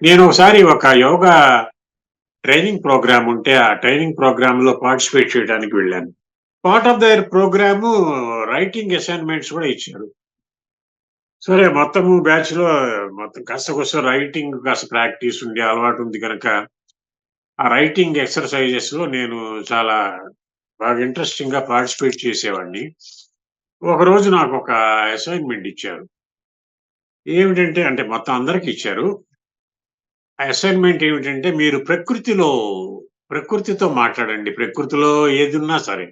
నేను ఒకసారి ఒక యోగా ట్రైనింగ్ ప్రోగ్రామ్ ఉంటే, ఆ ట్రైనింగ్ ప్రోగ్రామ్‌లో పార్టిసిపేట్ చేయడానికి వెళ్ళాను. Part of their program writing assignments కూడా ఇచ్చారు. సరే మొత్తము బ్యాచ్‌లో మొత్తం కాస్త కూస్త రైటింగ్ కాస్త ప్రాక్టీస్ ఉండి అలవాటు ఉంది గనక, ఆ రైటింగ్ ఎక్సర్‌సైజెస్‌లో నేను చాలా బాగా ఇంట్రెస్టింగ్‌గా పార్టిసిపేట్ చేసేవాడిని. ఒకరోజు నాకొక అసైన్‌మెంట్ ఇచ్చారు. ఏమిటంటే అంటే మొత్తం అందరికి ఇచ్చారు. ఆ అసైన్‌మెంట్ ఏమిటంటే మీరు ప్రకృతితో మాట్లాడండి. ప్రకృతిలో ఏదున్నా సరే.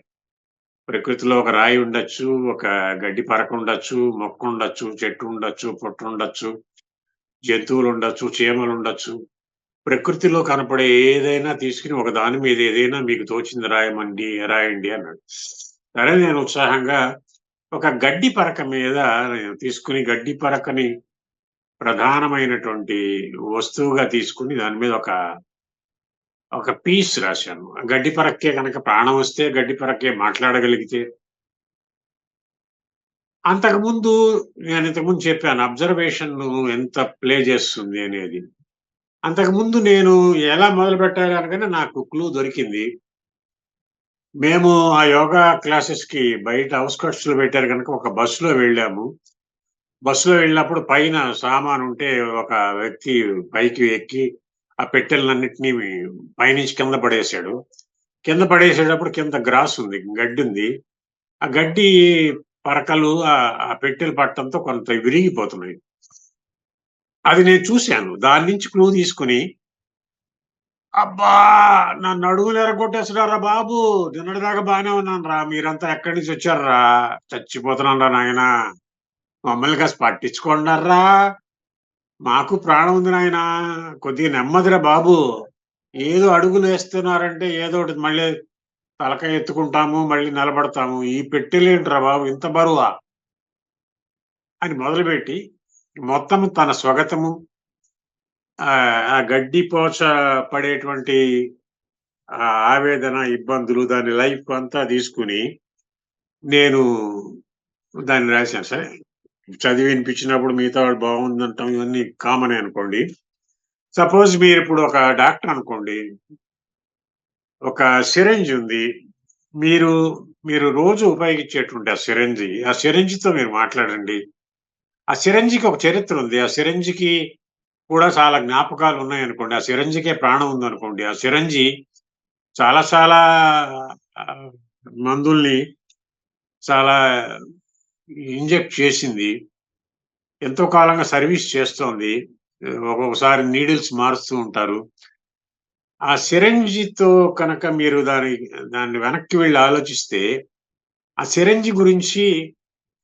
ప్రకృతిలో ఒక రాయి ఉండొచ్చు, ఒక గడ్డి పరక ఉండొచ్చు, మొక్క ఉండొచ్చు, చెట్టు ఉండొచ్చు, పుట్ట ఉండొచ్చు, జంతువులుండొచ్చు, చీమలుండొచ్చు. ప్రకృతిలో కనపడే ఏదైనా తీసుకొని ఒక దాని మీద ఏదైనా మీకు తోచింది రాయండి అన్నాడు. సరే నేను ఉత్సాహంగా ఒక గడ్డి పరక మీద నేను తీసుకొని గడ్డి పరకని ప్రధానమైనటువంటి వస్తువుగా తీసుకొని దాని మీద ఒక పీస్ రాశాను. గడ్డి పరక్కే గనక ప్రాణం వస్తే గడ్డి పరక్కే మాట్లాడగలిగితే అంతకుముందు నేనింతకుముందు చెప్పాను. అబ్జర్వేషన్ ఎంత ప్లే చేస్తుంది అనేది. అంతకుముందు నేను ఎలా మొదలుపెట్టాలి అనగానే నాకు క్లూ దొరికింది. మేము ఆ యోగా క్లాసెస్‌కి బయట ఔట్‌స్కర్ట్స్‌లో పెట్టారు గనుక ఒక బస్సులో వెళ్ళాము. బస్సులో వెళ్ళినప్పుడు పైన సామానుంటే ఒక వ్యక్తి పైకి ఎక్కి ఆ పెట్టెలన్నిటిని పైనుంచి కింద పడేశాడు. కింద పడేసేటప్పుడు కింద గ్రాస్ ఉంది. గడ్డుంది. ఆ గడ్డి పరకలు ఆ పెట్టెలు పట్టడంతో కొంత విరిగిపోతున్నాయి. అది నేను చూసాను. దాని నుంచి క్లూ తీసుకొని, అబ్బా! నా నడుములు ఇరగ్గొట్టేస్తున్నారురా బాబు! నిన్నటిదాకా బానే ఉన్నానురా! మీరంతా ఎక్కడి నుంచి వచ్చారురా? చచ్చిపోతున్నానురా నాయనా! మమ్మల్ని కాస్త పట్టించుకోండర్రా! మాకు ప్రాణం ఉంది నాయనా! కొద్దిగా నెమ్మదిరా బాబు! ఏదో అడుగులేస్తున్నారంటే ఏదోకటి మళ్ళీ తలకాయ ఎత్తుకుంటాము, మళ్ళీ నిలబడతాము. ఈ పెట్టెలేంట్రా బాబు ఇంత బరువా? అని మొదలుపెట్టి, మొత్తం తన స్వగతము ఆ గడ్డి పోచ పడేటువంటి ఆవేదన, ఇబ్బందులు దాని లైఫ్ అంతా తీసుకొని, నేను దాన్ని రాశాను. సరే, చదివి వినిపించినప్పుడు మిగతా వాళ్ళు బాగుందంటాం ఇవన్నీ కామనే అనుకోండి. సపోజ్ మీరిప్పుడు ఒక డాక్టర్ అనుకోండి. ఒక సిరంజ్ ఉంది. మీరు, మీరు రోజు ఉపయోగించేటువంటి ఆ సిరంజితో మీరు మాట్లాడండి. ఆ సిరంజికి ఒక చరిత్ర ఉంది. ఆ సిరంజికి కూడా చాలా జ్ఞాపకాలున్నాయనుకోండి. ఆ సిరంజికే ప్రాణం ఉందనుకోండి. ఆ సిరంజి చాలా చాలా ఆహ్, మందుల్ని చాలా ఇంజెక్ట్ చేసింది. ఎంతో కాలంగా సర్వీస్ చేస్తోంది. ఒక్కొక్కసారి నీడిల్స్ మారుస్తూ ఉంటారు. ఆ సిరంజితో కనుక మీరు దాన్ని వెనక్కి వెళ్లి ఆలోచిస్తే, ఆ సిరంజి గురించి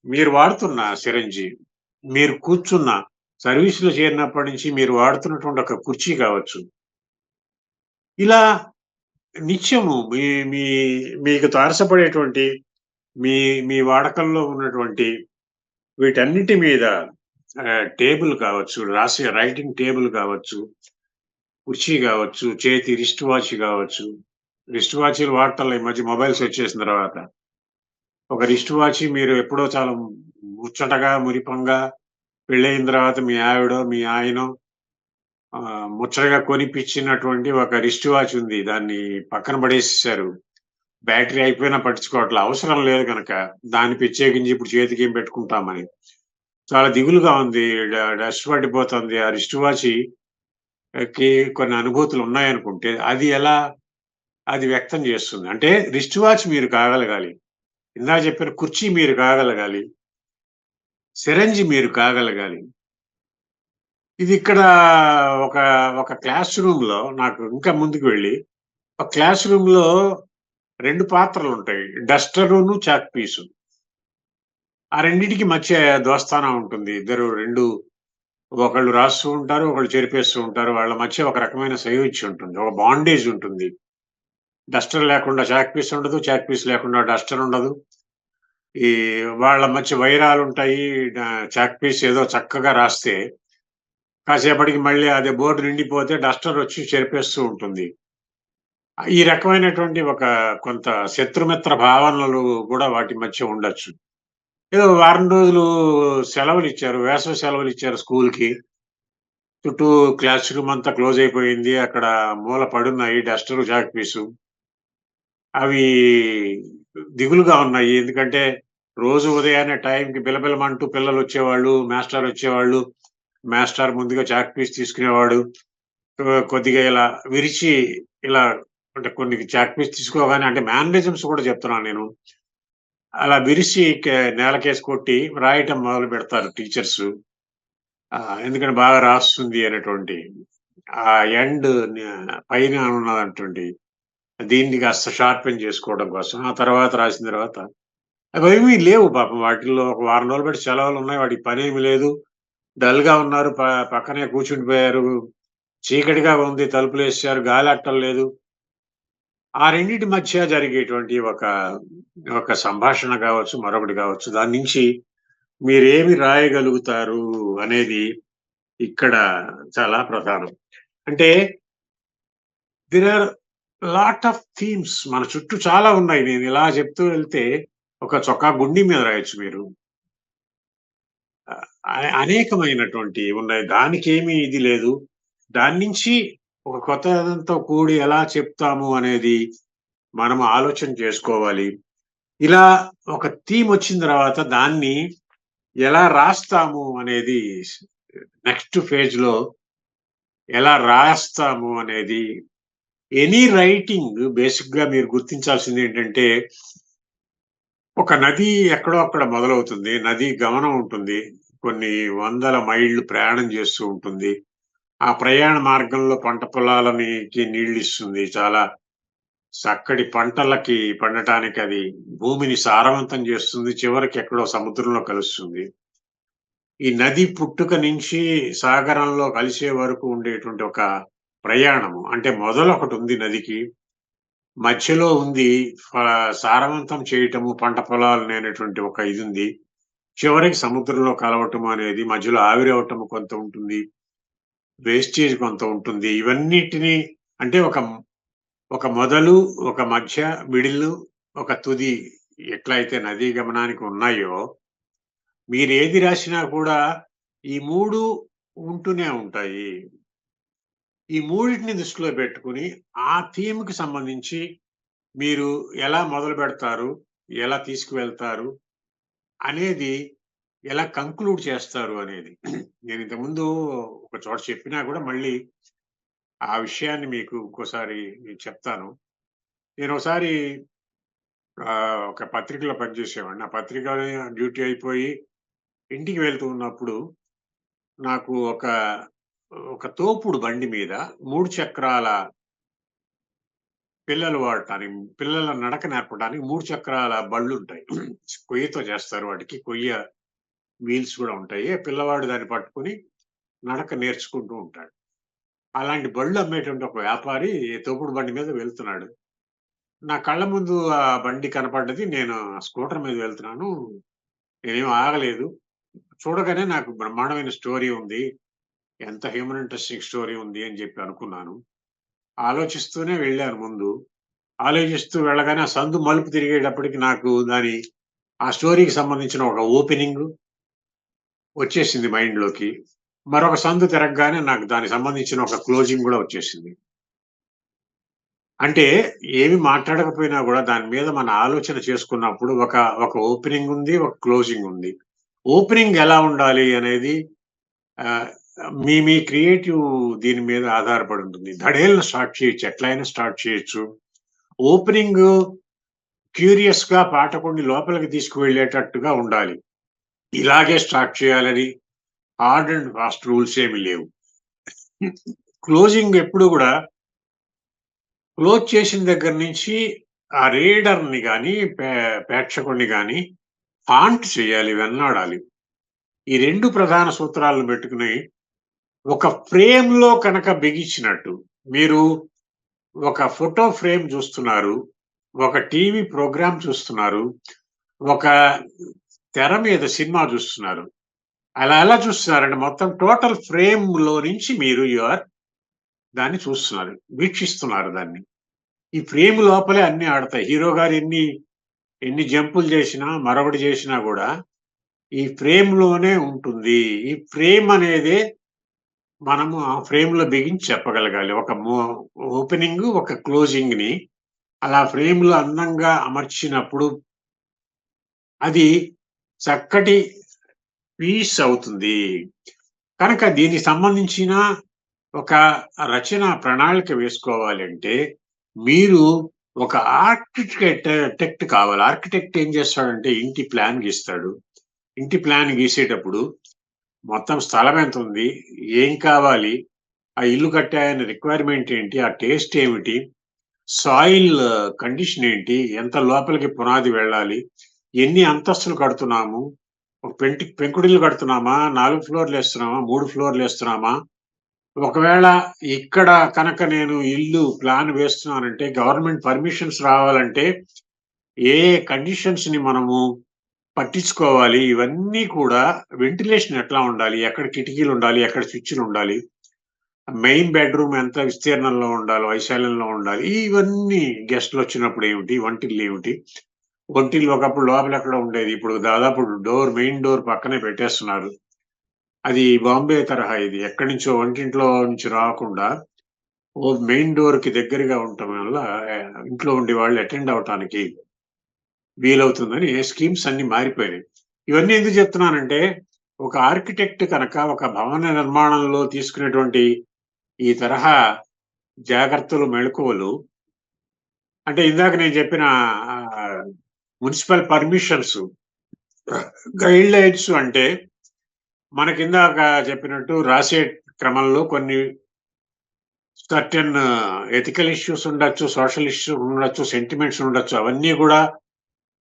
మీరు వాడుతున్న సిరంజి, మీరు కూర్చున్న సర్వీస్‌లో చేరినప్పటి నుంచి మీరు వాడుతున్నటువంటి ఒక కుర్చీ కావచ్చు. ఇలా నిత్యము మీ మీ మీకు తారసపడేటువంటి మీ మీ వాడకంలో ఉన్నటువంటి వీటన్నిటి మీద టేబుల్ కావచ్చు, రాసే రైటింగ్ టేబుల్ కావచ్చు, కుర్చీ కావచ్చు, చేతి రిస్ట్ వాచ్ కావచ్చు. రిస్ట్ వాచీలు వాడటంలో ఈ మధ్య మొబైల్స్ వచ్చేసిన తర్వాత. ఒక రిస్ట్ వాచ్ మీరు ఎప్పుడో చాలా ముచ్చటగా, మురిపంగా పెళ్ళయిన తర్వాత మీ ఆవిడో, మీ ఆయనో ముచ్చటగా కొనిపిచ్చినటువంటి ఒక రిస్ట్ వాచ్ ఉంది. దాన్ని పక్కన పడేసేసారు. బ్యాటరీ అయిపోయినా పట్టించుకోవట్ల. అవసరం లేదు గనక. దాన్ని ప్రత్యేకించి ఇప్పుడు చేతికేం పెట్టుకుంటామని. చాలా దిగులుగా ఉంది. డస్ట్ పట్టిపోతుంది. ఆ రిస్ట్ వాచి కి కొన్ని అనుభూతులున్నాయనుకుంటే, అది వ్యక్తం చేస్తుంది. అంటే రిస్ట్ వాచ్ మీరు కాగలగాలి. ఇందాక చెప్పిన కుర్చీ మీరు కాగలగాలి. సిరంజి మీరు కాగలగాలి. ఇదిక్కడ ఒక, ఒక క్లాస్ రూమ్‌లో నాకు ఇంకా ముందుకు వెళ్ళి, ఒక క్లాస్ రూమ్‌లో 2 పాత్రలుంటాయి. డస్టరును, చాక్ పీసు. ఆ రెండిటికి మధ్య దోస్తానా ఉంటుంది. ఇద్దరు 2 ఒకళ్ళు రాస్తూ ఉంటారు. ఒకళ్ళు చెరిపేస్తూ ఉంటారు. వాళ్ళ మధ్య ఒక రకమైన సయోధ్య ఉంటుంది. ఒక బాండేజ్ ఉంటుంది. డస్టర్ లేకుండా చాక్ పీస్ ఉండదు. చాక్ పీస్ లేకుండా డస్టర్ ఉండదు. ఈ వాళ్ళ మధ్య వైరాలుంటాయి. చాక్ పీస్ ఏదో చక్కగా రాస్తే, కాసేపటికి మళ్ళీ అదే బోర్డ్ నిండిపోతే డస్టర్ వచ్చి చెరిపేస్తూ ఉంటుంది. ఈ రకమైనటువంటి కొంత శత్రుమిత్ర భావనలు గూడా వాటి మధ్య ఉండొచ్చు. ఏదో వారం రోజులు సెలవులిచ్చారు. వేసవి సెలవులిచ్చారు స్కూల్‌కి. చుట్టూ క్లాస్ రూమ్ అంతా క్లోజ్ అయిపోయింది. అక్కడ మూల పడున్నాయి డస్టరు, చాక్ పీసు. అవి దిగులుగా ఉన్నాయి. ఎందుకంటే రోజు ఉదయాన్నే టైంకి బిలబిలమంటూ పిల్లలొచ్చేవాళ్ళు, మాస్టారొచ్చేవాళ్ళు. మాస్టారు ముందుగా చాక్ పీస్ తీసుకునేవాడు. కొద్దిగా ఇలా విరిచి ఇలా అంటే కొన్ని చాక్ పీస్ తీసుకోగానే అంటే మేనరిజమ్స్ కూడా చెప్తున్నాను నేను. అలా విరిసి నేలకేసి కొట్టి రాయటం మొదలుపెడతారు టీచర్సు. ఎందుకంటే బాగా రాస్తుంది అనేటువంటి ఆ ఎండ్ పైన ఉన్నటువంటి దీన్ని కాస్త షార్పెన్ చేసుకోవడం కోసం. ఆ తర్వాత రాసిన తర్వాత అవేమీ లేవు పాపం వాటిల్లో ఒక వారం రోజులు బట్టి సెలవులున్నాయి. వాడికి పనేమి లేదు. డల్‌గా ఉన్నారు. పక్కనే కూర్చుండిపోయారు. చీకటిగా ఉంది. తలుపులేసేశారు. గాలాడటం లేదు. ఆ రెండిటి మధ్య జరిగేటువంటి ఒక సంభాషణ గావచ్చు, మరొకటి గావచ్చు. దాని నుంచి మీరేమి రాయగలుగుతారు అనేది ఇక్కడ చాలా ప్రధానం. అంటే there are lot of themes మన చుట్టూ చాలా ఉన్నాయి. నేనిలా చెప్తూ వెళ్తే ఒక చొక్కా గుండీ మీద రాయొచ్చు మీరు. అనేకమైనటువంటివి ఉన్నాయి. దానికేమి ఇది లేదు. దాని నుంచి ఒక కొత్తదనంతో కూడి ఎలా చెప్తాము అనేది మనం ఆలోచన చేసుకోవాలి. ఇలా ఒక థీమొచ్చిన తర్వాత దాన్ని ఎలా రాస్తాము అనేది నెక్స్ట్ ఫేజ్‌లో ఎలా రాస్తాము అనేది ఎనీ రైటింగ్ బేసిక్‌గా మీరు గుర్తించాల్సిందేంటంటే, ఒక నది ఎక్కడో అక్కడ మొదలవుతుంది. నది గమనం ఉంటుంది. కొన్ని వందల మైళ్ళు ప్రయాణం చేస్తూ ఉంటుంది. ఆ ప్రయాణ మార్గంలో పంట పొలాలనికి నీళ్ళిస్తుంది. చాలా చక్కటి పంటలకి పండటానికి అది భూమిని సారవంతం చేస్తుంది. చివరికి ఎక్కడో సముద్రంలో కలుస్తుంది. ఈ నది పుట్టుక నుంచి సాగరంలో కలిసే వరకు ఉండేటువంటి ఒక ప్రయాణము. అంటే మొదలొకటుంది నదికి. మధ్యలో ఉంది ఫ సారవంతం చేయటము పంట పొలాలని అనేటువంటి ఒక ఇదుంది. చివరికి సముద్రంలో కలవటం అనేది మధ్యలో ఆవిరవ్వటం కొంత ఉంటుంది. వేస్టేజ్ కొంత ఉంటుంది. ఇవన్నిటిని అంటే ఒక మొదలు, ఒక మధ్య, మిడిలు, ఒక తుది ఎట్లయితే నదీ గమనానికి ఉన్నాయో, మీరేది రాసినా కూడా ఈ 3 ఉంటూనే ఉంటాయి. ఈ మూడిటిని దృష్టిలో పెట్టుకొని, ఆ థీమ్‌కి సంబంధించి మీరు ఎలా మొదలుపెడతారు? ఎలా తీసుకువెళ్తారు? అనేది ఎలా కంక్లూడ్ చేస్తారు అనేది. నేను ఇంతకుముందు ఒక చోట చెప్పినా కూడా మళ్ళీ ఆ విషయాన్ని మీకు ఇంకోసారి నేను చెప్తాను. నేనోసారి ఒక పత్రికలో పనిచేసేవాడిని. ఆ పత్రికలో డ్యూటీ అయిపోయి ఇంటికి వెళ్తూ ఉన్నప్పుడు నాకు ఒక తోపుడు బండి మీద 3 చక్రాల పిల్లలు వాడటానికి పిల్లల నడక నేర్పడానికి 3 చక్రాల బళ్ళుంటాయి. కొయ్యతో చేస్తారు వాటికి. వీల్స్ గూడా ఉంటాయి. పిల్లవాడు దాన్ని పట్టుకొని నడక నేర్చుకుంటూ ఉంటాడు. అలాంటి బళ్ళు అమ్మేటువంటి ఒక వ్యాపారి తోపుడు బండి మీద వెళ్తున్నాడు. నా కళ్ళ ముందు ఆ బండి కనపడ్డది. నేను స్కూటర్ మీద వెళ్తున్నాను. నేనేమి ఆగలేదు. చూడగానే నాకు బ్రహ్మాండమైన స్టోరీ ఉంది. ఎంత హ్యూమన్ ఇంట్రెస్టింగ్ స్టోరీ ఉంది అని జెప్పి అనుకున్నాను. ఆలోచిస్తూనే వెళ్ళాను ముందు. ఆలోచిస్తూ వెళ్ళగానే ఆ సందు మలుపు తిరిగేటప్పటికి నాకు ఆ స్టోరీకి సంబంధించిన ఒక ఓపెనింగు వచ్చేసింది మైండ్‌లోకి. మరొక సందు తిరగగానే నాకు దానికి సంబంధించిన ఒక క్లోజింగ్ గూడా వచ్చేసింది. అంటే ఏమి మాట్లాడకపోయినా గూడా దాని మీద మన ఆలోచన చేసుకున్నప్పుడు ఒక ఓపెనింగ్ ఉంది. ఒక క్లోజింగ్ ఉంది. ఓపెనింగ్ ఎలా ఉండాలి అనేది ఆహ్, మీ క్రియేటివ్ దీని మీద ఆధారపడి ఉంటుంది. ధడేల్న స్టార్ట్ చేయొచ్చు. ఎట్లైనా స్టార్ట్ చేయొచ్చు. ఓపెనింగు క్యూరియస్‌గా పాఠకుడిని లోపలికి తీసుకువెళ్ళేటట్టుగా ఉండాలి. ఇలాగే స్టార్ట్ చేయాలని హార్డ్ అండ్ ఫాస్ట్ రూల్స్ ఏమి లేవు. క్లోజింగ్ ఎప్పుడు గూడా క్లోజ్ చేసిన దగ్గర నుంచి ఆ రీడర్‌ని గాని, ప్రేక్షకుడిని గాని హాంట్ చేయాలి, వెన్నాడాలి. ఈ 2 ప్రధాన సూత్రాలను పెట్టుకొని ఒక ఫ్రేమ్‌లో కనుక బిగించినట్టు మీరు ఒక ఫోటో ఫ్రేమ్ చూస్తున్నారు. ఒక టీవీ ప్రోగ్రామ్ చూస్తున్నారు. ఒక తెర మీద సినిమా చూస్తున్నారు. అలా ఎలా చూస్తున్నారంటే మొత్తం టోటల్ ఫ్రేమ్‌లో నుంచి మీరు దాన్ని చూస్తున్నారు. వీక్షిస్తున్నారు దాన్ని. ఈ ఫ్రేమ్ లోపలే అన్నీ ఆడతాయి. హీరో గారు ఎన్ని జంపులు చేసినా, మరొకటి చేసినా గూడా ఈ ఫ్రేమ్‌లోనే ఉంటుంది. ఈ ఫ్రేమ్ అనేదే మనము ఆ ఫ్రేమ్‌లో బిగించి చెప్పగలగాలి. ఒక ఓపెనింగు, ఒక క్లోజింగ్‌ని అలా ఫ్రేమ్‌లో అందంగా అమర్చినప్పుడు అది చక్కటి పీస్ అవుతుంది. కనుక దీనికి సంబంధించిన ఒక రచన ప్రణాళిక వేసుకోవాలంటే, మీరు ఒక టెక్ట్ కావాలి. ఆర్కిటెక్ట్ ఏం చేస్తాడంటే ఇంటి ప్లాన్ గీస్తాడు. ఇంటి ప్లాన్ గీసేటప్పుడు మొత్తం స్థలం ఎంతుంది? ఏం కావాలి? ఆ ఇల్లు కట్టాయన రిక్వైర్మెంట్ ఏంటి? ఆ టేస్ట్ ఏమిటి? సాయిల్ కండిషన్ ఏంటి? ఎంత లోపలికి పునాది వెళ్ళాలి? ఎన్ని అంతస్తులు కడుతున్నాము? ఒక పెంకుటిల్లు కడుతున్నామా? 4 ఫ్లోర్‌లేస్తున్నామా? 3 ఫ్లోర్‌లేస్తున్నామా? ఒకవేళ ఇక్కడ కనుక నేను ఇల్లు ప్లాన్ వేస్తున్నానంటే గవర్నమెంట్ పర్మిషన్స్ రావాలంటే ఏ కండిషన్స్‌ని మనము పట్టించుకోవాలి? ఇవన్నీ కూడా వెంటిలేషన్ ఎట్లా ఉండాలి? ఎక్కడ కిటికీలుండాలి? ఎక్కడ స్విచ్‌లుండాలి? మెయిన్ బెడ్‌రూమ్ ఎంత విస్తీర్ణంలో ఉండాలి? వైశాల్యంలో ఉండాలి? ఇవన్నీ గెస్ట్‌లొచ్చినప్పుడు ఏమిటి? వంటిల్లేమిటి? వంటిల్లు ఒకప్పుడు లోపలెక్కడో ఉండేది. ఇప్పుడు దాదాపు మెయిన్ డోర్ పక్కనే పెట్టేస్తున్నారు. అది బాంబే తరహా ఇది. ఎక్కడి నుంచో వంటింట్లో నుంచి రాకుండా మెయిన్ డోర్‌కి దగ్గరగా ఉండటం వల్ల ఇంట్లో ఉండేవాళ్ళు అటెండ్ అవ్వటానికి వీలవుతుందని స్కీమ్స్ అన్నీ మారిపోయినాయి. ఇవన్నీ ఎందుకు చెప్తున్నానంటే, ఒక ఆర్కిటెక్ట్ కనుక ఒక భవన నిర్మాణంలో తీసుకునేటువంటి ఈ తరహా జాగ్రత్తలు, మెళకువలు అంటే ఇందాక నేను చెప్పిన మున్సిపల్ పర్మిషన్స్, గైడ్ లైన్స్ అంటే మనకిందాక చెప్పినట్టు రాసే క్రమంలో కొన్ని సర్టెన్ ఎథికల్ ఇష్యూస్ ఉండొచ్చు, సోషల్ ఇష్యూస్ ఉండొచ్చు, సెంటిమెంట్స్ ఉండొచ్చు. అవన్నీ గూడా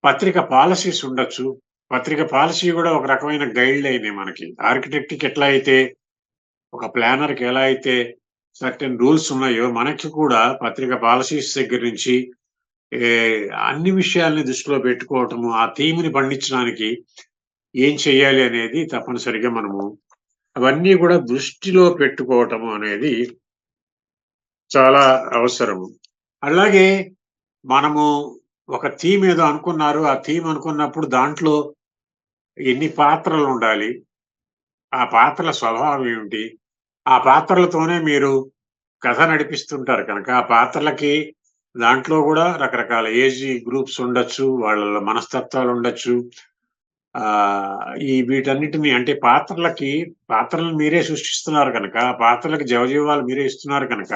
పత్రిక పాలిసీస్ ఉండొచ్చు. పత్రిక పాలిసీ గూడా ఒక రకమైన గైడ్ లైనే మనకి. ఆర్కిటెక్ట్‌కి ఎట్లా అయితే, ఒక ప్లానర్‌కి ఎలా అయితే సర్టెన్ రూల్స్ ఉన్నాయో, మనకి కూడా పత్రిక పాలిసీస్ దగ్గర నుంచి ఏ అన్ని విషయాల్ని దృష్టిలో పెట్టుకోవటము, ఆ థీమ్‌ని పండించడానికి ఏం చేయాలి అనేది తప్పనిసరిగా మనము అవన్నీ గూడా దృష్టిలో పెట్టుకోవటము అనేది చాలా అవసరము. అలాగే మనము ఒక థీమ్ ఏదో అనుకున్నారు. ఆ థీమ్ అనుకున్నప్పుడు దాంట్లో ఎన్ని పాత్రలుండాలి? ఆ పాత్రల స్వభావం ఏమిటి? ఆ పాత్రలతోనే మీరు కథ నడిపిస్తుంటారు కనుక, ఆ పాత్రలకి దాంట్లో గూడా రకరకాల ఏజ్ గ్రూప్స్ ఉండొచ్చు. వాళ్ళలో మనస్తత్వాలుండొచ్చు. వీటన్నిటిని అంటే పాత్రలను మీరే సృష్టిస్తున్నారు గనక, ఆ పాత్రలకి జవజీవాలు మీరే ఇస్తున్నారు కనుక,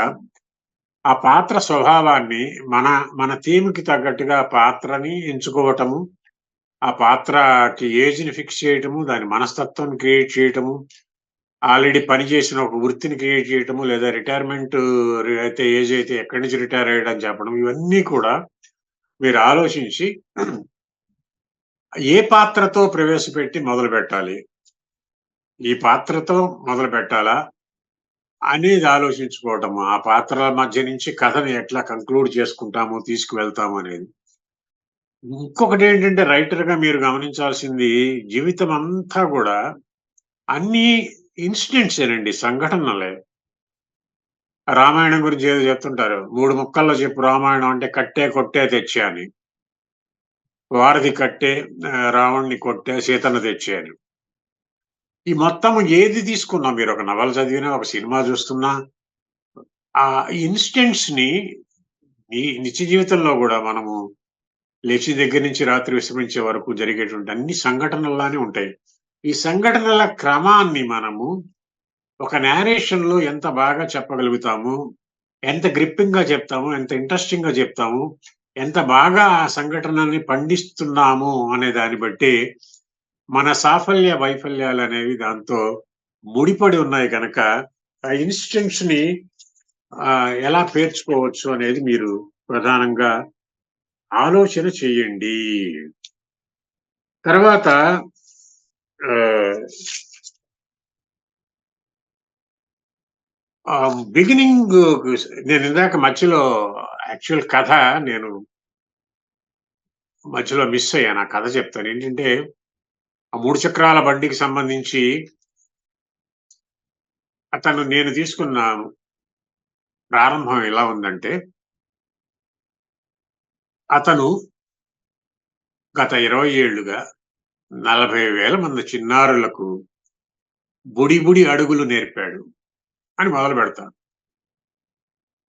ఆ పాత్ర స్వభావాన్ని మన మన థీమ్‌కి తగ్గట్టుగా పాత్రని ఎంచుకోవటము, ఆ పాత్రకి ఏజ్‌ని ఫిక్స్ చేయటము, దాని మనస్తత్వాన్ని క్రియేట్ చేయటము, ఆల్రెడీ పనిచేసిన ఒక వృత్తిని క్రియేట్ చేయటము, లేదా రిటైర్మెంట్ అయితే ఏజ్ అయితే ఎక్కడి నుంచి రిటైర్ అయ్యాడని చెప్పడం. ఇవన్నీ కూడా మీరు ఆలోచించి ఏ పాత్రతో ప్రవేశపెట్టి మొదలుపెట్టాలి? ఈ పాత్రతో మొదలుపెట్టాలా? అనేది ఆలోచించుకోవటము. ఆ పాత్రల మధ్య నుంచి కథని ఎట్లా కంక్లూడ్ చేసుకుంటాము, తీసుకువెళ్తాము అనేది. ఇంకొకటేంటంటే రైటర్‌గా మీరు గమనించాల్సింది జీవితమంతా గూడా అన్నీ ఇన్సిడెంట్సేనండి. సంఘటనలే. రామాయణం గురించి ఏదో చెప్తుంటారు. 3 ముక్కల్లో చెప్పు రామాయణం అంటే కట్టే, కొట్టే, తెచ్చే అని. వారధి కట్టే, రావణ్ణి కొట్టే, సీతను తెచ్చే అని. ఈ మొత్తం ఏది తీసుకున్నా మీరొక నవల చదివినా, ఒక సినిమా చూస్తున్నా, ఆ ఇన్సిడెంట్స్‌ని ఈ నిత్య జీవితంలో గూడా మనము లేచి దగ్గర నుంచి రాత్రి విశ్రమించే వరకు జరిగేటువంటి అన్ని సంఘటనల్లానే ఉంటాయి. ఈ సంఘటనల క్రమాన్ని మనము ఒక నేరేషన్‌లో ఎంత బాగా చెప్పగలుగుతాము, ఎంత గ్రిప్పింగ్‌గా చెప్తాము, ఎంత ఇంట్రెస్టింగ్‌గా చెప్తాము, ఎంత బాగా ఆ సంఘటనని పండిస్తున్నాము అనే దాన్ని బట్టి మన సాఫల్య, వైఫల్యాలనేవి దాంతో ముడిపడి ఉన్నాయి గనక, ఆ ఇన్సిడెంట్స్‌ని ఎలా పేర్చుకోవచ్చు అనేది మీరు ప్రధానంగా ఆలోచన చేయండి. తర్వాత ఆహ్, బిగినింగ్ నేనిందాక మధ్యలో యాక్చువల్ కథ నేను మధ్యలో మిస్ అయ్యాను. ఆ కథ చెప్తాను. ఏంటంటే, ఆ 3 చక్రాల బండికి సంబంధించి నేను తీసుకున్న ప్రారంభం ఎలా ఉందంటే, అతను గత 20 ఏళ్లుగా 40,000 మంది చిన్నారులకు బుడి బుడి అడుగులు నేర్పాడు. అని మొదలుపెడతాను.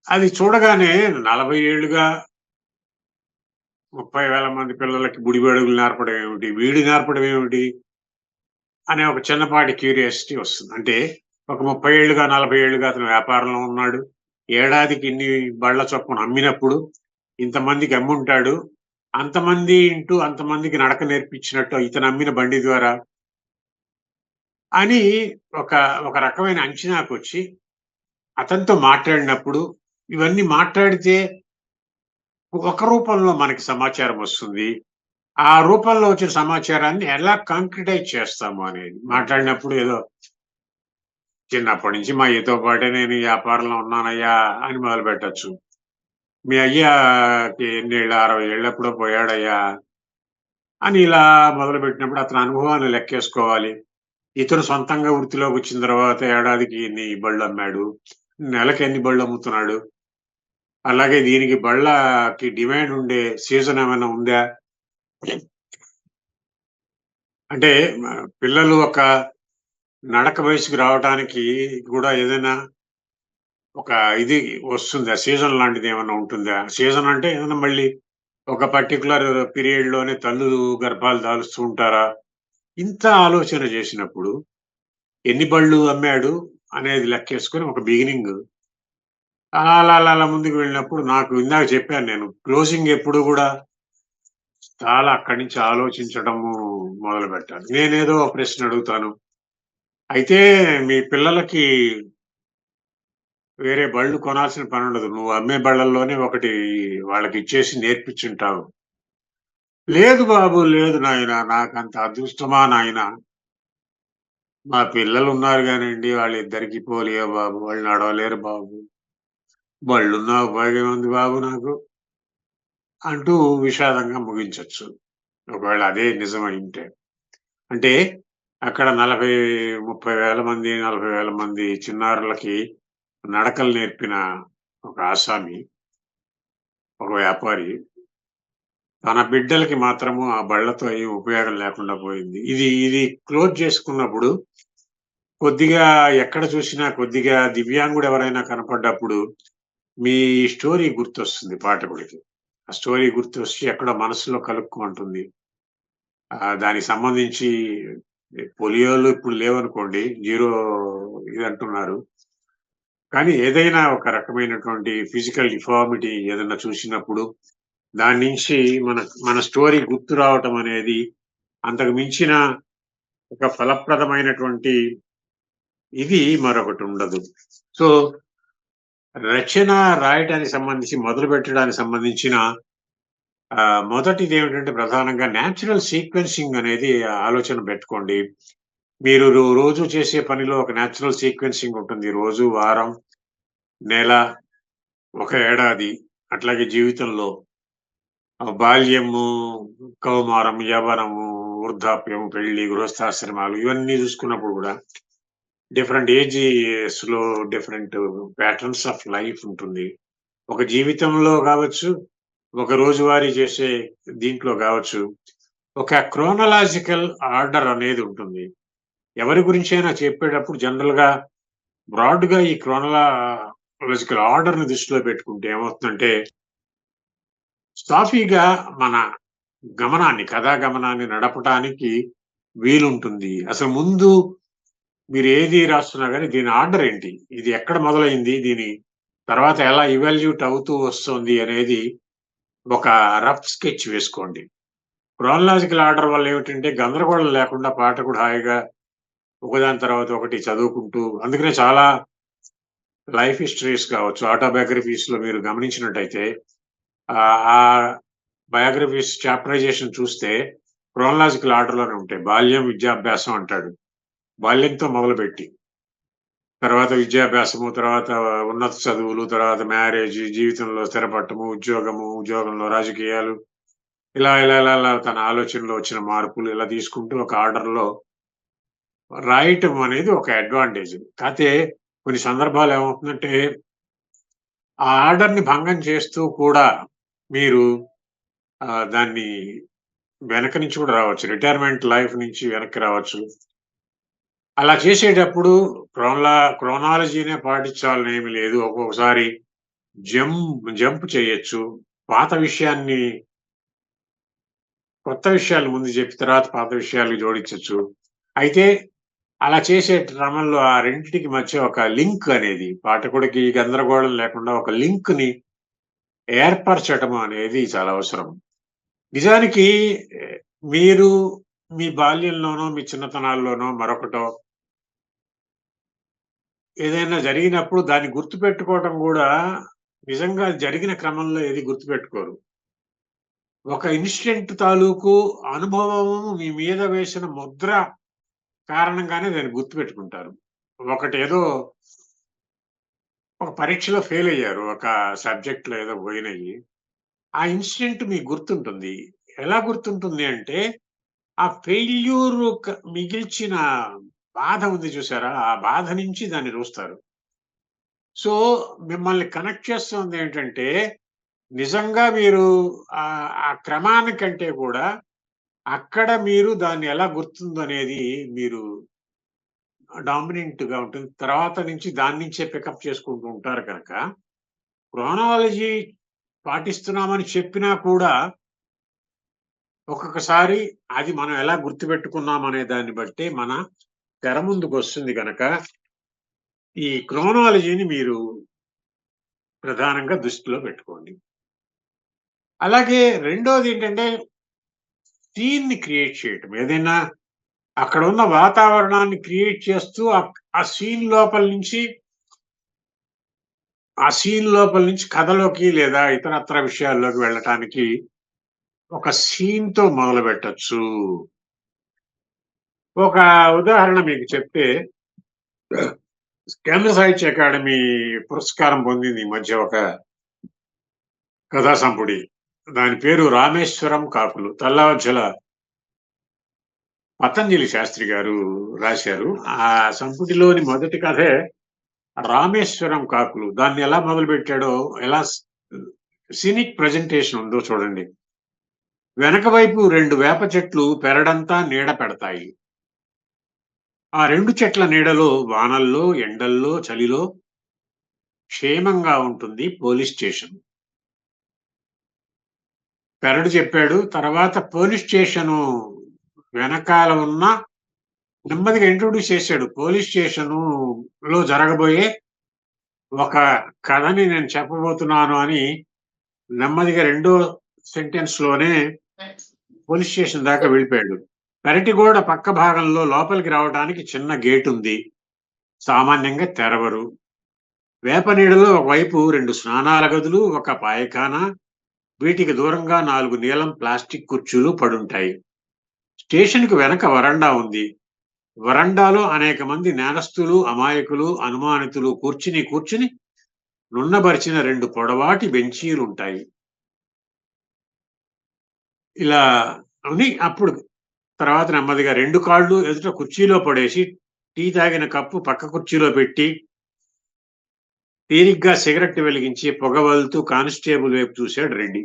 అది చూడగానే 40 ఏళ్లుగా 30,000 మంది పిల్లలకి బుడిబడుగులు నేర్పడం ఏమిటి? వీడు నేర్పడం ఏమిటి? అనే ఒక చిన్నపాటి క్యూరియాసిటీ వస్తుంది. అంటే ఒక 30 ఏళ్లుగా, 40 ఏళ్లుగా అతను వ్యాపారంలో ఉన్నాడు. ఏడాదికి ఇన్ని బళ్ళ చొప్పున అమ్మినప్పుడు ఇంతమందికి అమ్ముంటాడు. అంతమంది ఇంటూ అంతమందికి నడక నేర్పించినట్టు ఇతను అమ్మిన బండి ద్వారా అని ఒక, ఒక రకమైన అంచనాకొచ్చి అతనితో మాట్లాడినప్పుడు ఇవన్నీ మాట్లాడితే ఒక రూపంలో మనకి సమాచారం వస్తుంది. ఆ రూపంలో వచ్చిన సమాచారాన్ని ఎలా కాంక్రిటైజ్ చేస్తాము అనేది. మాట్లాడినప్పుడు ఏదో చిన్నప్పటి నుంచి మా అయ్యతో పాటే నేను ఈ వ్యాపారంలో ఉన్నానయ్యా అని మొదలుపెట్టొచ్చు. మీ అయ్యకి ఎన్నేళ్ళు 60 ఏళ్ళెప్పుడో పోయాడయ్యా అని ఇలా మొదలుపెట్టినప్పుడు అతని అనుభవాన్ని లెక్కేసుకోవాలి. ఇతను సొంతంగా వృత్తిలోకొచ్చిన తర్వాత ఏడాదికి ఇన్ని బళ్ళమ్మాడు. నెలకి ఎన్ని బళ్ళమ్ముతున్నాడు. అలాగే దీనికి బళ్ళకి డిమాండ్ ఉండే సీజన్ ఏమైనా ఉందా? అంటే పిల్లలు ఒక నడక వయసుకి రావటానికి కూడా ఏదైనా ఒక ఇది వస్తుందా? సీజన్ లాంటిదేమన్నా ఉంటుందా? సీజన్ అంటే ఏదైనా మళ్ళీ ఒక పర్టిక్యులర్ పీరియడ్‌లోనే తల్లులు గర్భాలు దాలుస్తూ ఉంటారా? ఇంత ఆలోచన చేసినప్పుడు ఎన్ని బళ్ళు అమ్మాడు అనేది లెక్కేసుకొని ఒక బిగినింగ్ అలా ముందుకు వెళ్ళినప్పుడు నాకు ఇందాక చెప్పాను నేను. క్లోజింగ్ ఎప్పుడు గూడా చాలా అక్కడి నుంచి ఆలోచించడము మొదలుపెట్టాలి. నేనేదో ఒక ప్రశ్న అడుగుతాను. అయితే మీ పిల్లలకి వేరే బళ్ళు కొనాల్సిన పనుండదు. నువ్వు అమ్మే బళ్ళల్లోనే ఒకటి వాళ్ళకిచ్చేసి నేర్పించుంటావు. లేదు బాబు, లేదు నాయనా. నాకంత అదృష్టమా నాయనా! మా పిల్లలున్నారు గానండి. వాళ్ళిద్దరికీ పోలియో బాబు. వాళ్ళు నడవలేరు బాబు. బళ్ళున్నా ఉపయోగమేముంది బాబు నాకు అంటూ విషాదంగా ముగించొచ్చు. ఒకవేళ అదే నిజమయుంటే. అంటే అక్కడ 30,000 మంది, 40,000 మంది చిన్నారులకి నడకలు నేర్పిన ఒక ఆసామి, ఒక వ్యాపారి తన బిడ్డలకి మాత్రము ఆ బళ్ళతో ఏం ఉపయోగం లేకుండా పోయింది. ఇది క్లోజ్ చేసుకున్నప్పుడు కొద్దిగా ఎక్కడ చూసినా కొద్దిగా దివ్యాంగుడెవరైనా కనపడ్డప్పుడు మీ స్టోరీ గుర్తొస్తుంది పాఠకుడికి. ఆ స్టోరీ గుర్తొచ్చి ఎక్కడో మనసులో కలుక్కుమంటుంది. దానికి సంబంధించి పోలియోలు ఇప్పుడు లేవనుకోండి. జీరో ఇదంటున్నారు. కానీ ఏదైనా ఒక రకమైనటువంటి ఫిజికల్ డిఫార్మిటీ ఏదన్నా చూసినప్పుడు దాని నుంచి మన మన స్టోరీ గుర్తు రావటం అనేది అంతకు మించిన ఒక ఫలప్రదమైనటువంటి ఇది మరొకటుండదు. సో, రచన రాయటానికి సంబంధించి మొదలుపెట్టడానికి సంబంధించిన మొదటిదేమిటంటే ప్రధానంగా నేచురల్ సీక్వెన్సింగ్ అనేది ఆలోచన పెట్టుకోండి. మీరు రోజు చేసే పనిలో ఒక నేచురల్ సీక్వెన్సింగ్ ఉంటుంది. రోజు, వారం, నెల, ఒక ఏడాది అట్లాగే జీవితంలో బాల్యము, కౌమారం, యవ్వనము, వృద్ధాప్యం, పెళ్లి, గృహస్థాశ్రమాలు ఇవన్నీ చూసుకున్నప్పుడు గూడా డిఫరెంట్ ఏజెస్‌లో డిఫరెంట్ ప్యాటర్న్స్ ఆఫ్ లైఫ్ ఉంటుంది. ఒక జీవితంలో గావచ్చు, ఒక రోజువారీ చేసే దీంట్లో గావచ్చు, ఒక క్రోనలాజికల్ ఆర్డర్ అనేది ఉంటుంది. ఎవరి గురించైనా చెప్పేటప్పుడు జనరల్‌గా బ్రాడ్‌గా ఈ క్రోనలాజికల్ ఆర్డర్‌ని దృష్టిలో పెట్టుకుంటే ఏమవుతుందంటే, సాఫీగా మన కథా గమనాన్ని నడపటానికి వీలుంటుంది. అసలు ముందు మీరేది రాస్తున్నా గాని దీని ఆర్డర్ ఏంటి? ఇది ఎక్కడ మొదలైంది? దీని తర్వాత ఎలా ఇవాల్యూట్ అవుతూ వస్తుంది అనేది ఒక రఫ్ స్కెచ్ వేసుకోండి. క్రోనలాజికల్ ఆర్డర్ వల్ల ఏమిటంటే గందరగోళం లేకుండా పాఠకుడు హాయిగా ఒకదాని తర్వాత ఒకటి చదువుకుంటూ అందుకనే చాలా లైఫ్ హిస్టరీస్ కావచ్చు, ఆటోబయోగ్రఫీస్‌లో మీరు గమనించినట్టయితే ఆ బయోగ్రఫీస్ చాప్టరైజేషన్ చూస్తే క్రోనలాజికల్ ఆర్డర్‌లోనే ఉంటాయి. బాల్యం, విద్యాభ్యాసం అంటాడు. బాల్యంతో మొదలుపెట్టి తర్వాత విద్యాభ్యాసము, తర్వాత ఉన్నత చదువులు, తర్వాత మ్యారేజ్, జీవితంలో స్థిరపడటము, ఉద్యోగంలో రాజకీయాలు ఇలా తన ఆలోచనలో వచ్చిన మార్పులు ఇలా తీసుకుంటూ ఒక ఆర్డర్‌లో రాయటం అనేది ఒక అడ్వాంటేజ్. కాతే కొన్ని సందర్భాలు ఏమవుతుందంటే, ఆ ఆర్డర్‌ని భంగం చేస్తూ కూడా మీరు దాన్ని వెనక నుంచి కూడా రావచ్చు. రిటైర్మెంట్ లైఫ్ నుంచి వెనక్కి రావచ్చు. అలా చేసేటప్పుడు క్రోనాలజీనే పాటించాలని ఏమి లేదు. ఒక్కొక్కసారి జంప్ చేయొచ్చు. పాత విషయాన్ని కొత్త విషయాలు ముందు చెప్పి తర్వాత పాత విషయాలు జోడించొచ్చు. అయితే అలా చేసే క్రమంలో ఆ రెండిటికి మధ్య ఒక లింక్ అనేది పాఠకుడికి గందరగోళం లేకుండా ఒక లింక్‌ని ఏర్పరచటం అనేది చాలా అవసరం. నిజానికి ఎ మీరు మీ బాల్యంలోనో, మీ చిన్నతనాల్లోనో మరొకటో ఏదైనా జరిగినప్పుడు దాన్ని గుర్తుపెట్టుకోవటం గూడా నిజంగా జరిగిన క్రమంలో ఏది గుర్తుపెట్టుకోరు. ఒక ఇన్సిడెంట్ తాలూకు అనుభవము మీ మీద వేసిన ముద్ర కారణంగానే దాన్ని గుర్తుపెట్టుకుంటారు. ఒకటేదో ఒక పరీక్షలో ఫెయిల్ అయ్యారు. ఒక సబ్జెక్ట్‌లో ఏదో పోయినయి. ఆ ఇన్సిడెంట్ మీకు గుర్తుంటుంది. ఎలా గుర్తుంటుంది అంటే, ఆ ఫెయిల్యూర్ మిగిల్చిన బాధ ఉంది చూసారా? ఆ బాధ నుంచి దాన్ని చూస్తారు. సో, మిమ్మల్ని కనెక్ట్ చేస్తుందేంటంటే, నిజంగా మీరు ఆ క్రమానికంటే కూడా, అక్కడ మీరు దాన్ని ఎలా గుర్తుందనేది మీరు డామినెంట్‌గా ఉంటుంది. తర్వాత నుంచి దాని నుంచే పికప్ చేసుకుంటూ ఉంటారు కనుక, క్రోనాలజీ పాటిస్తున్నామని చెప్పినా కూడా, ఒక్కొక్కసారి అది మనం ఎలా గుర్తుపెట్టుకున్నామనే దాన్ని బట్టే మన తెర ముందుకొస్తుంది గనక, ఈ క్రోనాలజీని మీరు ప్రధానంగా దృష్టిలో పెట్టుకోండి. అలాగే రెండోదేంటంటే, సీన్‌ని క్రియేట్ చేయటం. ఏదైనా అక్కడున్న వాతావరణాన్ని క్రియేట్ చేస్తూ ఆ సీన్ లోపల నుంచి కథలోకి లేదా ఇతరత్ర విషయాల్లోకి వెళ్ళటానికి ఒక సీన్‌తో మొదలుపెట్టొచ్చు. ఒక ఉదాహరణ మీకు చెప్తే, కేంద్ర సాహిత్య అకాడమీ పురస్కారం పొందింది ఈ మధ్య ఒక కథా సంపుటి. దాని పేరు 'రామేశ్వరం కాకులు'. తల్లావజ్జల పతంజలి శాస్త్రి గారు రాశారు. ఆ సంపుటిలోని మొదటి కథే 'రామేశ్వరం కాకులు'. దాన్ని ఎలా మొదలుపెట్టాడో, ఎలా సినిక్ ప్రెజెంటేషన్ ఉందో చూడండి. వెనక వైపు 2 వేప చెట్లు పెరడంతా నీడ పెడతాయి. ఆ 2 చెట్ల నీడలో వానల్లో, ఎండల్లో, చలిలో క్షేమంగా ఉంటుంది పోలీస్ స్టేషన్. పెరడు చెప్పాడు. తర్వాత పోలీస్ స్టేషను వెనకాల ఉన్న నెమ్మదిగా ఇంట్రొడ్యూస్ చేసాడు. పోలీస్ స్టేషనులో జరగబోయే ఒక కథని నేను చెప్పబోతున్నాను అని నెమ్మదిగా రెండో సెంటెన్స్‌లోనే పోలీస్ స్టేషన్ దాకా వెళ్ళిపోయాడు. పెరటి గోడ పక్క భాగంలో లోపలికి రావడానికి చిన్న గేటుంది. సామాన్యంగా తెరవరు. వేప నీడలో ఒకవైపు 2 స్నానాల గదులు, ఒక పాయఖానా, వీటికి దూరంగా 4 నీలం ప్లాస్టిక్ కుర్చీలు పడుంటాయి. స్టేషన్‌కి వెనక వరండా ఉంది. వరండాలో అనేక మంది నేరస్తులు, అమాయకులు, అనుమానితులు కూర్చుని నున్నబరిచిన 2 పొడవాటి బెంచీలుంటాయి. ఇలా అని అప్పుడు తర్వాత నెమ్మదిగా 2 కాళ్ళు ఎదుట కుర్చీలో పడేసి, టీ తాగిన కప్పు పక్క కుర్చీలో పెట్టి, తీరిగ్గా సిగరెట్ వెలిగించి పొగ వదులుతూ కానిస్టేబుల్ వైపు చూసాడు రెడ్డి.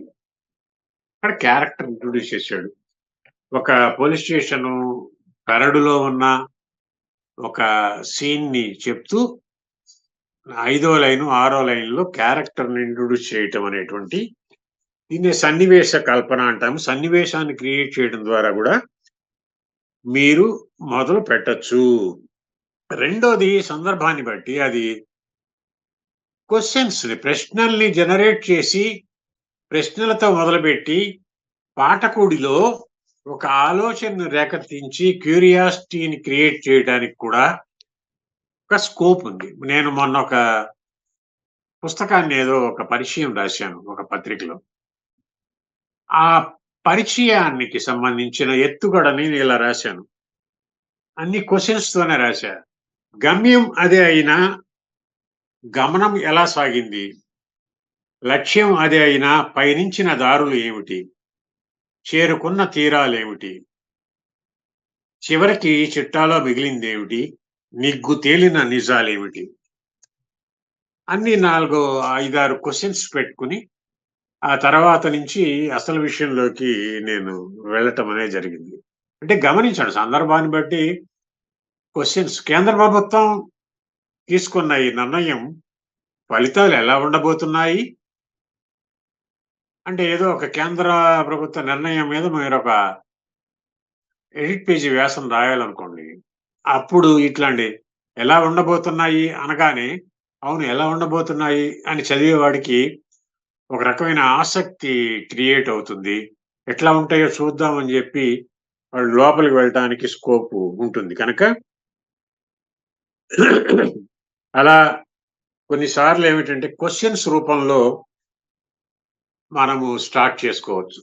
అక్కడ క్యారెక్టర్ ఇంట్రొడ్యూస్ చేశాడు. ఒక పోలీస్ స్టేషను పెరడులో ఉన్న ఒక సీన్‌ని చెప్తూ, ఐదో లైను, ఆరో లైన్‌లో క్యారెక్టర్‌ని ఇంట్రొడ్యూస్ చేయటం అనేటువంటి దీన్నే సన్నివేశ కల్పన అంటాము. సన్నివేశాన్ని క్రియేట్ చేయడం ద్వారా గూడా మీరు మొదలు పెట్టొచ్చు. రెండోది సందర్భాన్ని బట్టి అది ప్రశ్నల్ని జనరేట్ చేసి, ప్రశ్నలతో మొదలుపెట్టి, పాఠకుడిలో ఒక ఆలోచనను రేకెత్తించి, క్యూరియాసిటీని క్రియేట్ చేయడానికి కూడా ఒక స్కోప్ ఉంది. నేను మొన్న ఒక పుస్తకాన్ని ఏదో ఒక పరిచయం రాశాను ఒక పత్రికలో. ఆ పరిచయానికి సంబంధించిన ఎత్తుగడని ఇలా రాశాను. అన్ని క్వెషన్స్‌తోనే రాశా. గమ్యం అదే అయినా, గమనం ఎలా సాగింది? లక్ష్యం అదే అయినా పయనించిన దారులు ఏమిటి? చేరుకున్న తీరాలేమిటి? చివరికి చిట్టాలో మిగిలిందేమిటి? నిగ్గు తేలిన నిజాలేమిటి? అన్ని 4, 5, 6 క్వెషన్స్ పెట్టుకొని, ఆ తర్వాత నుంచి అసలు విషయంలోకి నేను వెళ్ళటం అనేది జరిగింది. అంటే గమనించండి సందర్భాన్ని బట్టి క్వెషన్స్ కేంద్ర ప్రభుత్వం తీసుకున్న ఈ నిర్ణయం ఫలితాలు ఎలా ఉండబోతున్నాయి? అంటే ఏదో ఒక కేంద్ర ప్రభుత్వ నిర్ణయం మీద మీరొక ఎడిట్ పేజీ వ్యాసం రాయాలనుకోండి. అప్పుడు ఇట్లాంటి ఎలా ఉండబోతున్నాయి అనగానే, అవును ఎలా ఉండబోతున్నాయి అని చదివేవాడికి ఒక రకమైన ఆసక్తి క్రియేట్ అవుతుంది. ఎట్లా ఉంటాయో చూద్దాం అని జెప్పి వాళ్ళు లోపలికి వెళ్ళటానికి స్కోపు ఉంటుంది. కనుక అలా కొన్ని సార్లేమిటంటే క్వెషన్స్ రూపంలో మనము స్టార్ట్ చేసుకోవచ్చు.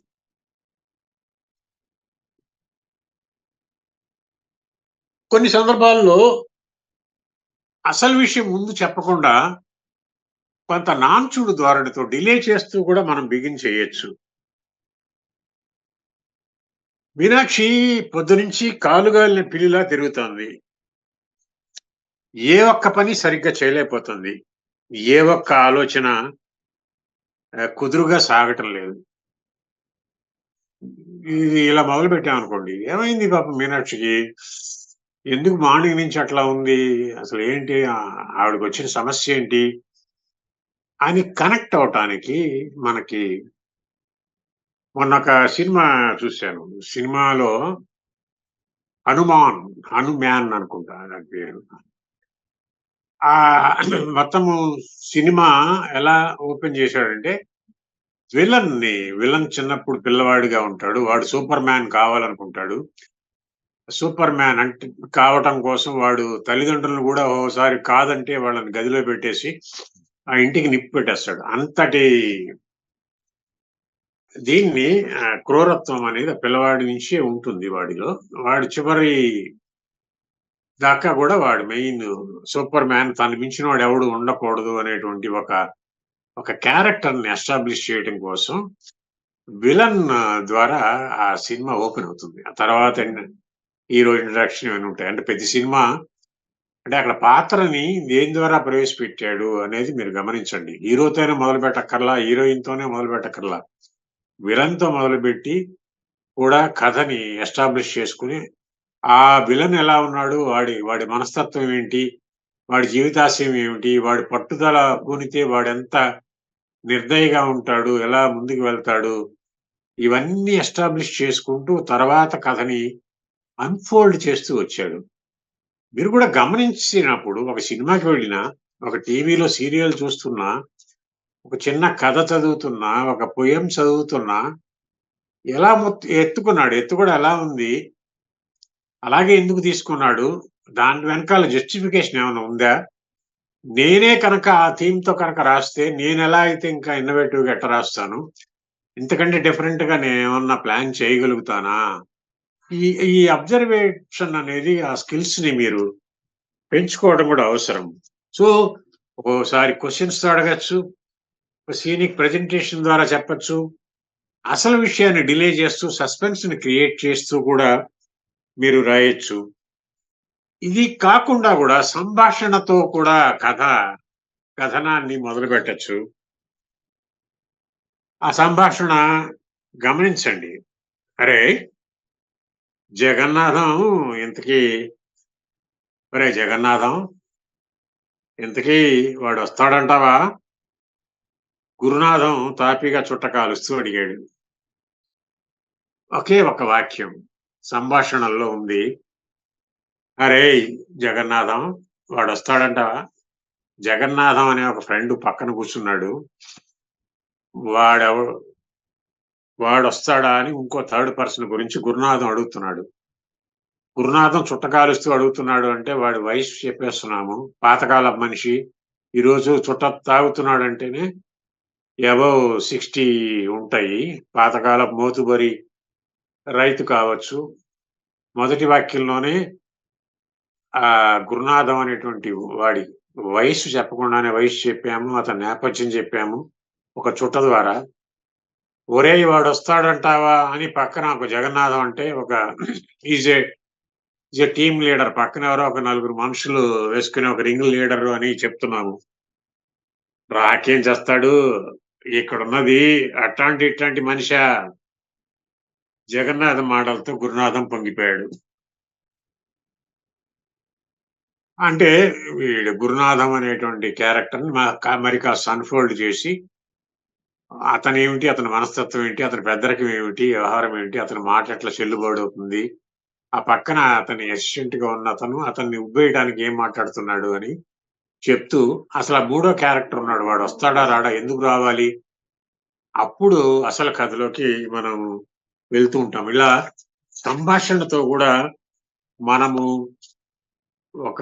కొన్ని సందర్భాల్లో అసలు విషయం ముందు చెప్పకుండా కొంత నాన్చుడు ధోరణితో డిలే చేస్తూ కూడా మనం బిగిన్ చేయొచ్చు. మీనాక్షి పొద్దునుంచి కాలుగాలిన పిల్లిలా తిరుగుతోంది. ఏ ఒక్క పని సరిగ్గా చేయలేకపోతుంది. ఏ ఒక్క ఆలోచన కుదురుగా సాగటం లేదు. ఇది ఇలా మొదలుపెట్టామనుకోండి, ఏమైంది పాపం మీనాక్షికి? ఎందుకు మార్నింగ్ నుంచి అట్లా ఉంది? అసలేంటి? ఆవిడకొచ్చిన సమస్యేంటి? అని కనెక్ట్ అవ్వటానికి మనకి మొన్నొక సినిమా చూశాను. సినిమాలో 'హనుమాన్' అనుకుంటా దాని పేరు. మొత్తము సినిమా ఎలా ఓపెన్ చేశాడంటే విలన్ చిన్నప్పుడు పిల్లవాడిగా ఉంటాడు. వాడు సూపర్ మ్యాన్ కావాలనుకుంటాడు. సూపర్ మ్యాన్ అంటే కావటం కోసం వాడు తల్లిదండ్రులను గూడా ఓసారి కాదంటే వాళ్ళని గదిలో పెట్టేసి, ఆ ఇంటికి నిప్పు పెట్టేస్తాడు. అంతటి దీన్ని క్రూరత్వం అనేది ఆ పిల్లవాడి నుంచే ఉంటుంది వాడిలో. వాడు చివరి దాకా గూడా వాడు మెయిన్ సూపర్ మ్యాన్ తనను మించిన వాడెవడు ఉండకూడదు అనేటువంటి ఒక క్యారెక్టర్‌ని ఎస్టాబ్లిష్ చేయడం కోసం విలన్ ద్వారా ఆ సినిమా ఓపెన్ అవుతుంది. ఆ తర్వాత హీరో ఇంట్రడక్షన్ ఇవన్నీ ఉంటాయి. అంటే ప్రతి సినిమా అంటే అక్కడ పాత్రని దేని ద్వారా ప్రవేశపెట్టాడు అనేది మీరు గమనించండి. హీరోతోనే మొదలుపెట్టక్కర్లా, హీరోయిన్‌తోనే మొదలుపెట్టక్కర్లా. విలన్‌తో మొదలుపెట్టి కూడా కథని ఎస్టాబ్లిష్ చేసుకొని, ఆ విలన్ ఎలా ఉన్నాడు? వాడి మనస్తత్వం ఏంటి? వాడి జీవితాశయం ఏమిటి? వాడి పట్టుదల పూనితే వాడెంత నిర్దయగా ఉంటాడు? ఎలా ముందుకు వెళ్తాడు? ఇవన్నీ ఎస్టాబ్లిష్ చేసుకుంటూ తర్వాత కథని అన్‌ఫోల్డ్ చేస్తూ వచ్చాడు. మీరు కూడా గమనించినప్పుడు ఒక సినిమాకి వెళ్ళినా, ఒక టీవీలో సీరియల్ చూస్తున్నా, ఒక చిన్న కథ చదువుతున్నా, ఒక పోయెమ్ చదువుతున్నా ఎలా ఎత్తుకున్నాడు. ఎత్తు కూడా ఎలా ఉంది? అలాగే ఎందుకు తీసుకున్నాడు? దాని వెనకాల జస్టిఫికేషన్ ఏమైనా ఉందా? నేనే కనుక ఆ థీమ్‌తో కనుక రాస్తే నేనెలా అయితే ఇంకా ఇన్నోవేటివ్‌గా ఎట్ట రాస్తాను? ఇంతకంటే డిఫరెంట్‌గా నేనేమన్నా ప్లాన్ చేయగలుగుతానా? ఈ ఈ అబ్జర్వేషన్ అనేది ఆ స్కిల్స్‌ని మీరు పెంచుకోవడం గూడా అవసరం. సో, ఒక్కోసారి క్వెషన్స్‌తో అడగొచ్చు. ఒక సీనిక్ ప్రెజెంటేషన్ ద్వారా చెప్పొచ్చు. అసలు విషయాన్ని డిలే చేస్తూ సస్పెన్స్‌ని క్రియేట్ చేస్తూ కూడా మీరు రాయొచ్చు. ఇది కాకుండా గూడా సంభాషణతో కూడా కథనాన్ని మొదలుపెట్టొచ్చు. ఆ సంభాషణ గమనించండి. "అరేయ్! జగన్నాథం ఇంతకీ ఒరేయ్ జగన్నాథం ఇంతకీ వాడొస్తాడంటావా?" గురునాథం తాపీగా చుట్ట కాలుస్తూ అడిగాడు. ఒకే ఒక వాక్యం సంభాషణల్లో ఉంది. "అరేయ్ జగన్నాథం వాడొస్తాడంటావా?" జగన్నాథం అనే ఒక ఫ్రెండ్ పక్కన కూర్చున్నాడు. వాడెవ వాడొస్తాడా అని ఇంకో థర్డ్ పర్సన్ గురించి గురునాథం అడుగుతున్నాడు. గురునాథం చుట్ట కాలుస్తూ అడుగుతున్నాడు అంటే వాడి వయసు చెప్పేస్తున్నాము. పాతకాలపు మనిషి. ఈరోజు చుట్ట తాగుతున్నాడంటేనే అబోవ్ 60 ఉంటాయి. పాతకాలపు మోతుబరి రైతు కావచ్చు. మొదటి వాక్యంలోనే గురునాథం అనేటువంటి వాడి వయస్సు చెప్పకుండానే వయస్సు చెప్పాము. అతని నేపథ్యం చెప్పాము. ఒక చుట్ట ద్వారా. ఒరేయ్! వాడొస్తాడంటావా అని పక్కన ఒక జగన్నాథం అంటే is a is a team leader. పక్కన ఎవరో ఒక నలుగురు మనుషులు వేసుకుని ఒక రింగ్ లీడరు అని చెప్తున్నాము. రాకేం చేస్తాడు? ఇక్కడున్నది అట్టాంటి ఇట్టాంటి మనిషా? జగన్నాథం మాటలతో గురునాథం పొంగిపోయాడు. అంటే వీడు గురునాథం అనేటువంటి క్యారెక్టర్‌ని మరి కాస్త అన్‌ఫోల్డ్ చేసి, అతనేమిటి, అతని మనస్తత్వం ఏంటి, అతని పెద్దరికం ఏమిటి, వ్యవహారం ఏంటి, అతని మాట ఎట్లా చెల్లుబాటవుతుంది, ఆ పక్కన అతని అసిస్టెంట్‌గా ఉన్న అతను అతన్ని ఉబ్బేయడానికి ఏం మాట్లాడుతున్నాడు అని చెప్తూ, అసలు ఆ మూడో క్యారెక్టర్ ఉన్నాడు. వాడొస్తాడా? రాడా? ఎందుకు రావాలి? అప్పుడు అసలు కథలోకి మనం వెళ్తూ ఉంటాం. ఇలా సంభాషణతో గూడా మనము ఒక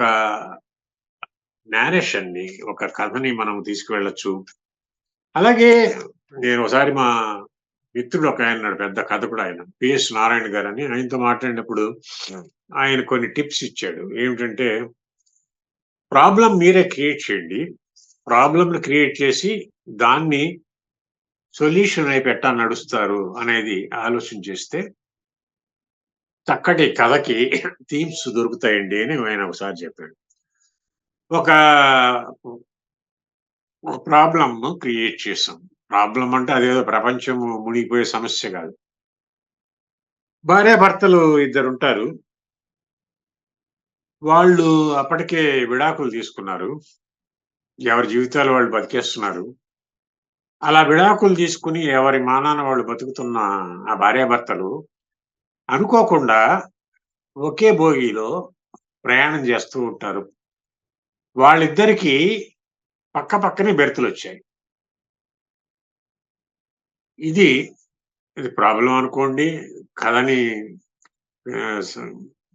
నేరేషన్‌ని, ఒక కథని మనం తీసుకువెళ్ళొచ్చు. అలాగే నేనోసారి మా మిత్రుడు ఒకాయనున్నాడు. పెద్ద కథకుడాయన. పిఎస్ నారాయణ గారని. ఆయనతో మాట్లాడినప్పుడు హ్మ్. ఆయన కొన్ని టిప్స్ ఇచ్చాడు. ఏమిటంటే, ప్రాబ్లమ్ మీరే క్రియేట్ చేయండి. ప్రాబ్లమ్‌ని క్రియేట్ చేసి దాన్ని సొల్యూషన్ వైపు ఎట్టా నడుస్తారు అనేది ఆలోచన చేస్తే చక్కటి కథకి థీమ్స్ దొరుకుతాయండి అని ఆయన ఒకసారి చెప్పాడు. ఒక ఒక ప్రాబ్లమ్‌ను క్రియేట్ చేసాం. ప్రాబ్లమ్ అంటే అదేదో ప్రపంచం మునిగిపోయే సమస్య గాదు. భార్యాభర్తలు ఇద్దరుంటారు. వాళ్ళు అప్పటికే విడాకులు తీసుకున్నారు. ఎవరి జీవితాలు వాళ్ళు బతికేస్తున్నారు. అలా విడాకులు తీసుకొని ఎవరి మానాన వాళ్ళు బతుకుతున్న ఆ భార్యాభర్తలు అనుకోకుండా ఒకే బోగీలో ప్రయాణం చేస్తూ ఉంటారు. వాళ్ళిద్దరికీ పక్క పక్కనే బెర్తులొచ్చాయి. ఇది, ఇది ప్రాబ్లమ్ అనుకోండి. కథని ఆహ్, స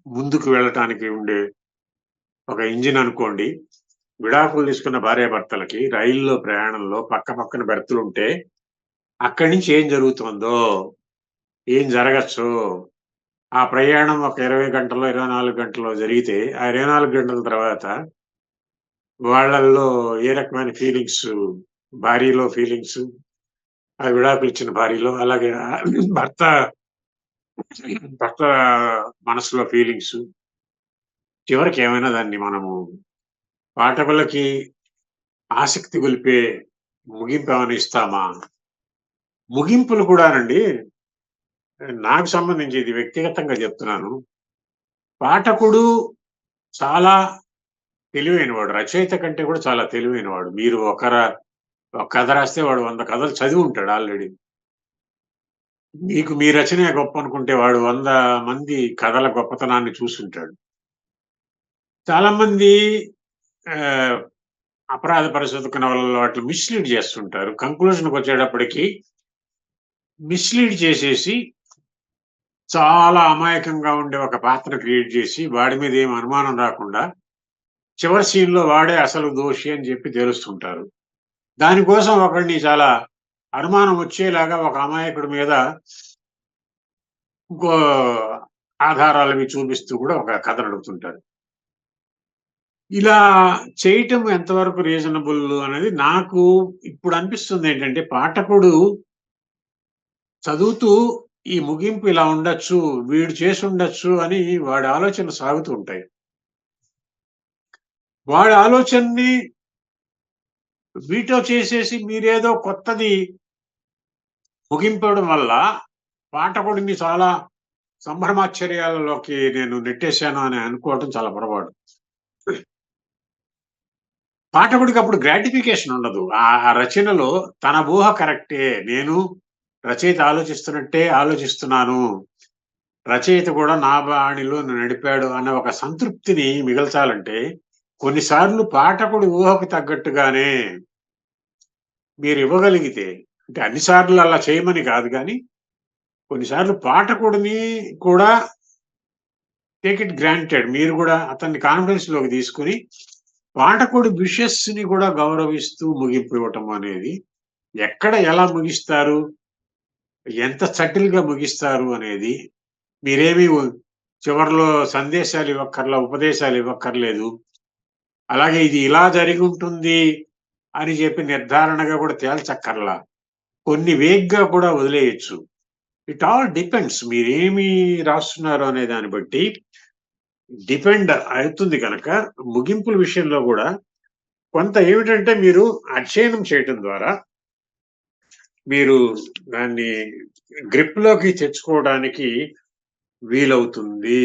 ముందుకు వెళ్ళటానికి ఉండే ఒక ఇంజిన్ అనుకోండి. విడాకులు తీసుకున్న భార్యాభర్తలకి రైల్లో ప్రయాణంలో పక్క పక్కన బెర్తులుంటే, అక్కడి నుంచి ఏం జరుగుతోందో, ఏం జరగచ్చో, ఆ ప్రయాణం ఒక 20 గంటల్లో, 24 గంటల్లో జరిగితే, ఆ 24 గంటల తర్వాత వాళ్ళల్లో ఏ రకమైన ఫీలింగ్స్, భార్యలో ఫీలింగ్స్, ఆ విడాకులిచ్చిన భార్యలో, అలాగే భర్త భర్త మనసులో ఫీలింగ్స్, చివరికి ఏమైనా దాన్ని మనము పాఠకులకి ఆసక్తి గొలిపే ముగింపేమైనా ఇస్తామా? ముగింపులు కూడానండి, నాకు సంబంధించి ఇది వ్యక్తిగతంగా జెప్తున్నాను. పాఠకుడు చాలా తెలివైనవాడు. రచయిత కంటే కూడా చాలా తెలివైనవాడు. మీరు ఒక కథ రాస్తే వాడు 100 కథలు చదివుంటాడు ఆల్రెడీ. మీకు మీ రచనే గొప్పనుకుంటే వాడు 100 మంది కథల గొప్పతనాన్ని చూసుంటాడు. చాలా మంది ఆహ్, అపరాధ పరిశోధక నవలల్లో వాటిని మిస్‌లీడ్ జేస్తుంటారు. కంక్లూజన్‌కొచ్చేటప్పటికి మిస్‌లీడ్ చేసేసి చాలా అమాయకంగా ఉండే ఒక పాత్ర క్రియేట్ జేసి, వాడి మీద ఏమి అనుమానం రాకుండా, చివరి సీన్‌లో వాడే అసలు దోషి అని జెప్పి తేలుస్తుంటారు. దానికోసం ఒకడిని చాలా అనుమానం వచ్చేలాగా ఒక అమాయకుడి మీద ఇంకో ఆధారాలవి చూపిస్తూ కూడా ఒక కథ నడుపుతుంటారు. ఇలా చేయటం ఎంతవరకు రీజనబుల్ అనేది నాకు ఇప్పుడు అనిపిస్తుందేంటంటే, పాఠకుడు చదువుతూ ఈ ముగింపు ఇలా ఉండొచ్చు, వీడు చేసుండొచ్చు అని వాడి ఆలోచనలు సాగుతూ ఉంటాయి. వాడి ఆలోచనని వీటో చేసేసి మీరేదో కొత్తది ముగింపడం వల్ల పాఠకుడిని చాలా సంభ్రమాశ్చర్యాలలోకి నేను నెట్టేశాను అని అనుకోవటం చాలా పొరపాటు. పాఠకుడికి అప్పుడు గ్రాటిఫికేషన్ ఉండదు. ఆ రచనలో తన ఊహ కరెక్టే. నేను రచయిత ఆలోచిస్తున్నట్టే ఆలోచిస్తున్నాను. రచయిత కూడా నా బాణిలో నడిపాడు అన్న ఒక సంతృప్తిని మిగల్చాలంటే, కొన్నిసార్లు పాఠకుడి ఊహకు తగ్గట్టుగానే మీరివ్వగలిగితే, అంటే అన్ని సార్లు అలా చేయమని కాదు గానీ, కొన్నిసార్లు పాఠకుడిని కూడా టేక్ ఇట్ గ్రాంటెడ్. మీరు గూడా అతన్ని కాన్ఫిడెన్స్‌లోకి తీసుకొని, పాఠకుడి విషెస్‌ని కూడా గౌరవిస్తూ ముగింపు ఇవ్వటం అనేది, ఎక్కడ ఎలా ముగిస్తారు, ఎంత సటిల్‌గా ముగిస్తారు అనేది, మీరేమి చివర్లో సందేశాలు ఇవ్వక్కర్లా, ఉపదేశాలు ఇవ్వక్కర్లేదు. అలాగే ఇది ఇలా జరిగుంటుంది అని చెప్పి నిర్ధారణగా కూడా తేల్చక్కర్లా. కొన్ని వేగ్‌గా కూడా వదిలేయొచ్చు. It all depends. మీరేమి రాస్తున్నారు అనే దాన్ని బట్టి డిపెండ్ అవుతుంది గనక, ముగింపుల విషయంలో గూడా కొంత ఏమిటంటే మీరు అధ్యయనం చేయటం ద్వారా మీరు దాన్ని గ్రిప్‌లోకి తెచ్చుకోవడానికి వీలవుతుంది.